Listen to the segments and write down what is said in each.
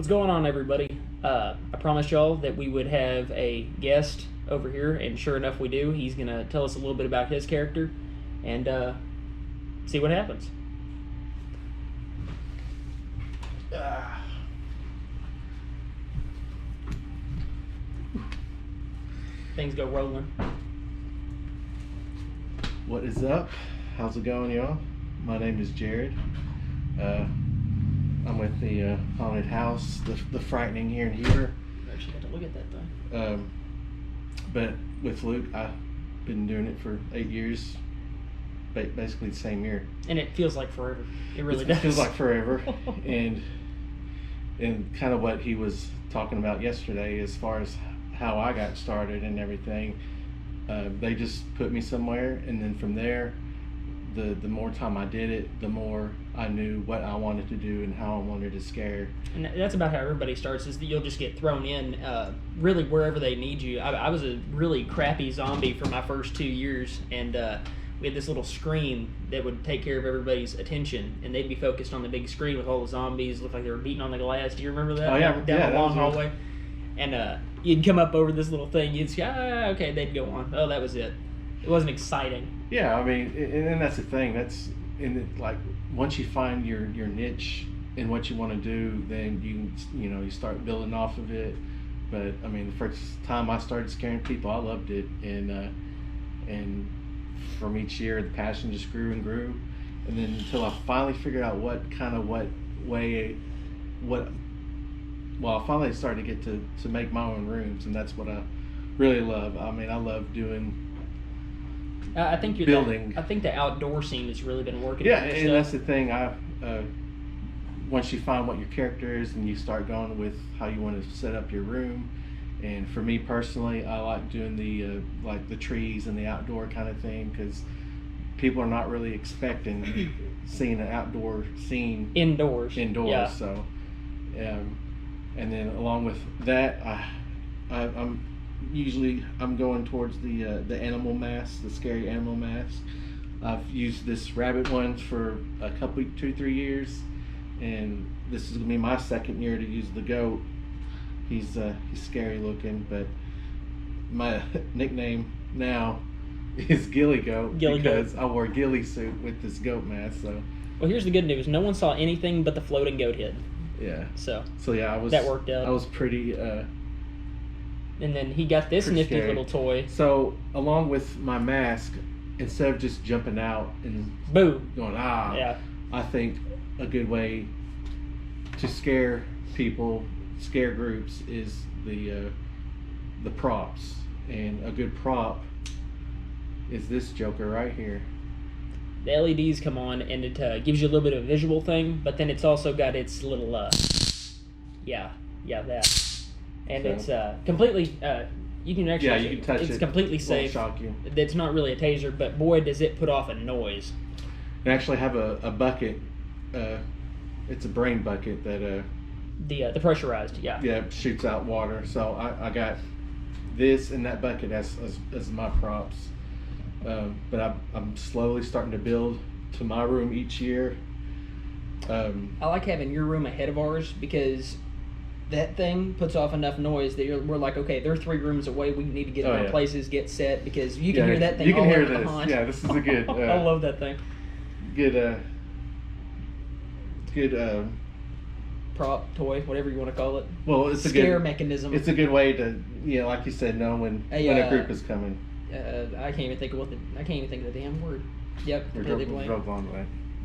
What's going on, everybody? I promised y'all that we would have a guest over here, and sure enough we do. He's going to tell us a little bit about his character and see what happens. Things go rolling. What is up? How's it going, y'all? My name is Jared. I'm with the haunted house, the frightening here and here. I actually got to look at that thing. But with Luke, I've been doing it for 8 years, basically the same year. And it feels like forever. It really does. It feels like forever. and kind of what he was talking about yesterday, as far as how I got started and everything. They just put me somewhere, and then from there, the more time I did it, the more I knew what I wanted to do and how I wanted to scare. And that's about how everybody starts, is that you'll just get thrown in really wherever they need you. I was a really crappy zombie for my first 2 years, and we had this little screen that would take care of everybody's attention, and they'd be focused on the big screen with all the zombies. Looked like they were beating on the glass. Do you remember that? Oh, yeah. Down the long hallway. And you'd come up over this little thing. You'd say, okay, they'd go on. Oh, that was it. It wasn't exciting. Yeah, I mean, and that's the thing. That's like once you find your niche and what you want to do, then you start building off of it. But I mean, the first time I started scaring people, I loved it, and from each year, the passion just grew and grew, and then until I finally figured out well, I finally started to get to make my own rooms, and that's what I really love. I mean, I love doing. I think building. I think the outdoor scene has really been working. Yeah, and that's the thing. Once you find what your character is, and you start going with how you want to set up your room. And for me personally, I like doing the trees and the outdoor kind of thing, because people are not really expecting seeing an outdoor scene indoors. Yeah. So, and then along with that, I'm going towards the animal mask, the scary animal mask. I've used this rabbit one for a couple, 2-3 years, and this is gonna be my second year to use the goat. He's scary looking, but my nickname now is GillieGoat because I wore a ghillie suit with this goat mask. So, well, here's the good news: no one saw anything but the floating goat head. Yeah. So yeah, that worked out. I was pretty. And then he got this nifty scary little toy. So along with my mask, instead of just jumping out and going yeah, I think a good way to scare people, scare groups, is the props. And a good prop is this joker right here. The LEDs come on, and it gives you a little bit of a visual thing, but then it's also got its little that. And it's completely, you can actually, you can touch it. It's completely safe. Won't shock you. It's not really a taser, but boy, does it put off a noise. I actually have a bucket. It's a brain bucket that the pressurized, yeah, shoots out water. So I got this and that bucket as my props. But I'm slowly starting to build to my room each year. I like having your room ahead of ours, because that thing puts off enough noise that we're like, okay, they're 3 rooms away. We need to get in our places, get set, because you can hear that thing. You can all hear over this. behind. Yeah, this is a good. I love that thing. Good. Prop, toy, whatever you want to call it. Well, it's scare a good mechanism. It's a good way to, like you said, know when a group is coming. I can't even think of the damn word. Yep, completely blank.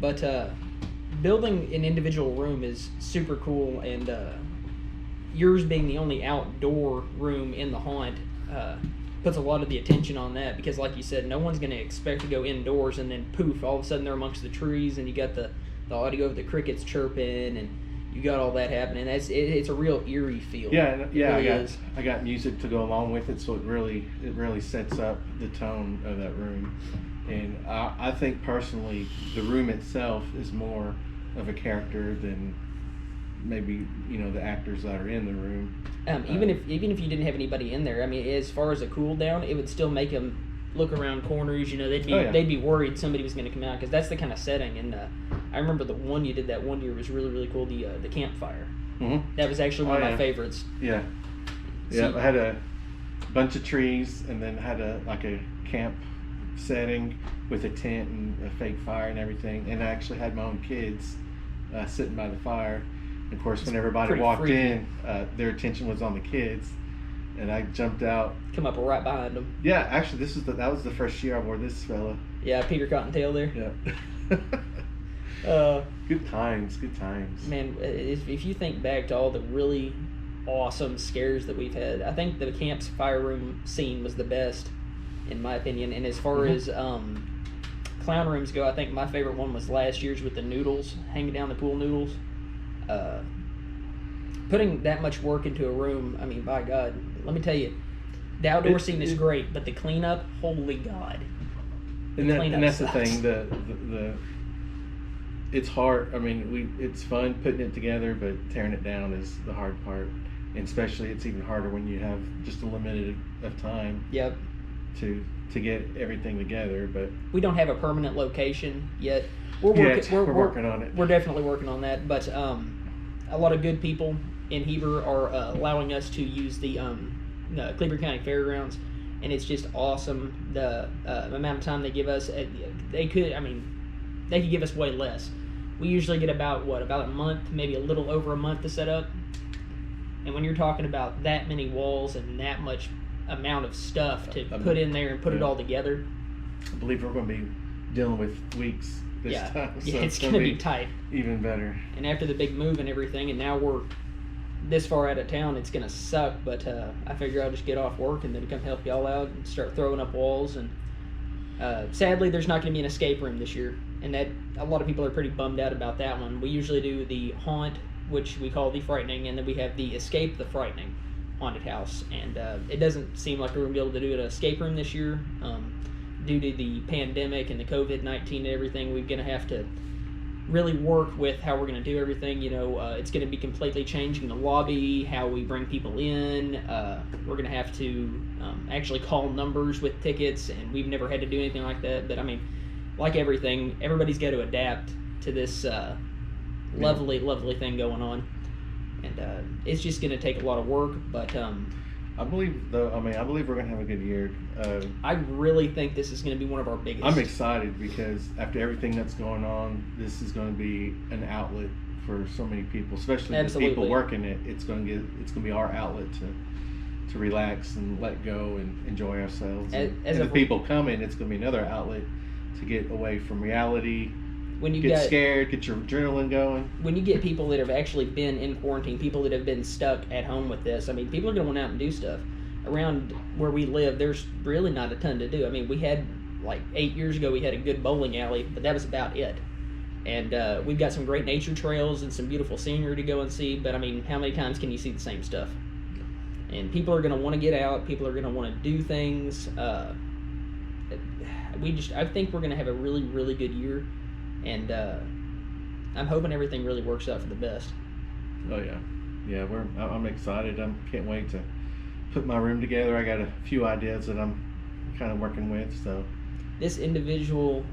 But building an individual room is super cool, and yours being the only outdoor room in the haunt puts a lot of the attention on that, because like you said, no one's going to expect to go indoors and then poof, all of a sudden they're amongst the trees, and you got the audio of the crickets chirping, and you got all that happening. It's a real eerie feel. I got music to go along with it, so it really sets up the tone of that room. And I think personally, the room itself is more of a character than maybe the actors that are in the room. Even if you didn't have anybody in there, I mean, as far as a cool down, it would still make them look around corners. They'd be worried somebody was going to come out, because that's the kind of setting. And I remember the one you did that one year was really, really cool. The campfire. Mm-hmm. That was actually one of my favorites. Yeah. Yeah, I had a bunch of trees, and then had a camp setting with a tent and a fake fire and everything. And I actually had my own kids sitting by the fire. Of course, when everybody walked in, their attention was on the kids, and I jumped out. Come up right behind them. Yeah, actually, that was the first year I wore this fella. Yeah, Peter Cottontail there. Yeah. Good times. Man, if you think back to all the really awesome scares that we've had, I think the camp's fire room scene was the best, in my opinion. And as far as clown rooms go, I think my favorite one was last year's with the noodles, hanging down the pool noodles. Putting that much work into a room, I mean, by God, let me tell you, the outdoor scene is great, but the cleanup, holy God. And that's the thing, the it's hard. I mean, it's fun putting it together, but tearing it down is the hard part. And especially, it's even harder when you have just a limited of time. Yep. To get everything together, but we don't have a permanent location yet. We're working on it. We're definitely working on that, but a lot of good people in Heber are allowing us to use the Cleveland County Fairgrounds, and it's just awesome. The amount of time they give us, they could give us way less. We usually get about a month, maybe a little over a month to set up. And when you're talking about that many walls and that much amount of stuff to put in there and put it all together, I believe we're going to be dealing with weeks this time. So yeah, it's going to be tight. Even better. And after the big move and everything, and now we're this far out of town, it's going to suck. But I figure I'll just get off work and then come help y'all out and start throwing up walls. And sadly, there's not going to be an escape room this year, and that a lot of people are pretty bummed out about that one. We usually do the haunt, which we call the frightening, and then we have the escape the frightening haunted house, and it doesn't seem like we're going to be able to do an escape room this year due to the pandemic and the COVID-19 and everything. We're going to have to really work with how we're going to do everything. It's going to be completely changing the lobby, how we bring people in. We're going to have to actually call numbers with tickets, and we've never had to do anything like that. But I mean, like everything, everybody's got to adapt to this lovely thing going on. And it's just going to take a lot of work, but I believe we're going to have a good year. I really think this is going to be one of our biggest. I'm excited because after everything that's going on, this is going to be an outlet for so many people, especially the people working it. It's going to be our outlet to relax and let go and enjoy ourselves. And the people coming, it's going to be another outlet to get away from reality. When you get scared, get your adrenaline going. When you get people that have actually been in quarantine, people that have been stuck at home with this, I mean, people are going to want out and do stuff. Around where we live, there's really not a ton to do. I mean, we had, 8 years ago, we had a good bowling alley, but that was about it. And we've got some great nature trails and some beautiful scenery to go and see, but I mean, how many times can you see the same stuff? And people are going to want to get out. People are going to want to do things. I think we're going to have a really, really good year. And I'm hoping everything really works out for the best. Oh yeah, I'm excited. I can't wait to put my room together. I got a few ideas that I'm kind of working with. So this individual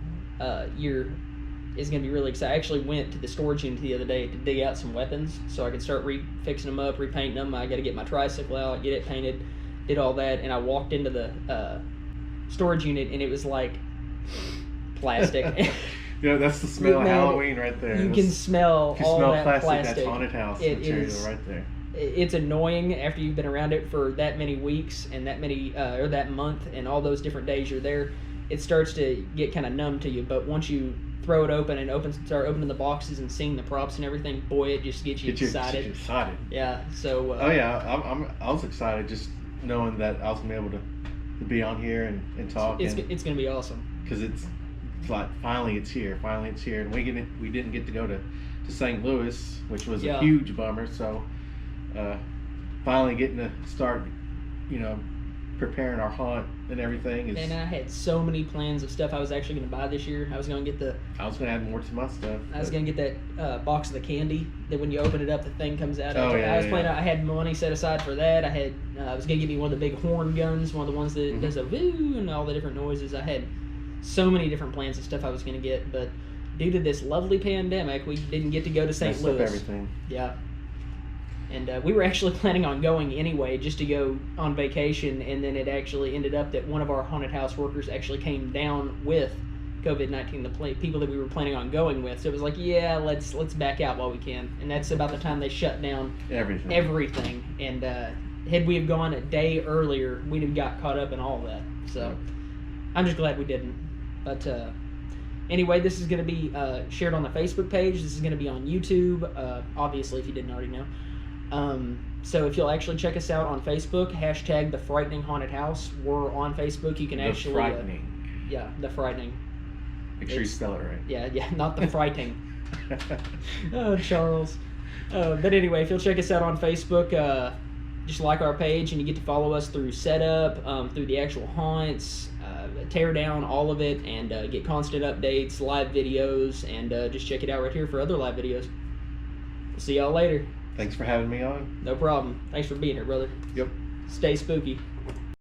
year is going to be really exciting. I actually went to the storage unit the other day to dig out some weapons so I could start fixing them up, repainting them. I got to get my tricycle out, get it painted, did all that, and I walked into the storage unit and it was like plastic. That's the smell of Halloween right there. You can smell all that plastic. That's haunted house material right there. It's annoying after you've been around it for that many weeks and that many or that month and all those different days you're there. It starts to get kind of numb to you. But once you throw it open and start opening the boxes and seeing the props and everything, boy, it just gets you excited. Yeah. So. I was excited just knowing that I was gonna be able to be on here and talk. It's gonna be awesome. Because it's like finally it's here, and we didn't get to go to St. Louis, which was a huge bummer. So finally getting to start, preparing our haunt and everything. And I had so many plans of stuff I was actually going to buy this year. I was going to add more to my stuff. I was going to get that box of the candy that when you open it up, the thing comes out. I had money set aside for that. I was going to give me one of the big horn guns, one of the ones that does a woo and all the different noises. I had so many different plans of stuff I was going to get, but due to this lovely pandemic, we didn't get to go to St. Louis. Messed up everything. Yeah. And we were actually planning on going anyway, just to go on vacation, and then it actually ended up that one of our haunted house workers actually came down with COVID-19, the people that we were planning on going with. So it was like, yeah, let's back out while we can. And that's about the time they shut down everything. And had we have gone a day earlier, we'd have got caught up in all of that. So I'm just glad we didn't. But anyway, this is going to be shared on the Facebook page. This is going to be on YouTube, obviously, if you didn't already know. So if you'll actually check us out on Facebook, hashtag The Frightening Haunted House. We're on Facebook. You can actually... Frightening. Yeah, The Frightening. Make sure you spell it right. Yeah, not The Frightening. Oh, Charles. But anyway, if you'll check us out on Facebook, just like our page, and you get to follow us through setup, through the actual haunts, tear down, all of it, and get constant updates, live videos, and just check it out right here for other live videos. We'll see y'all later. Thanks for having me on. No problem. Thanks for being here, brother. Yep. Stay spooky.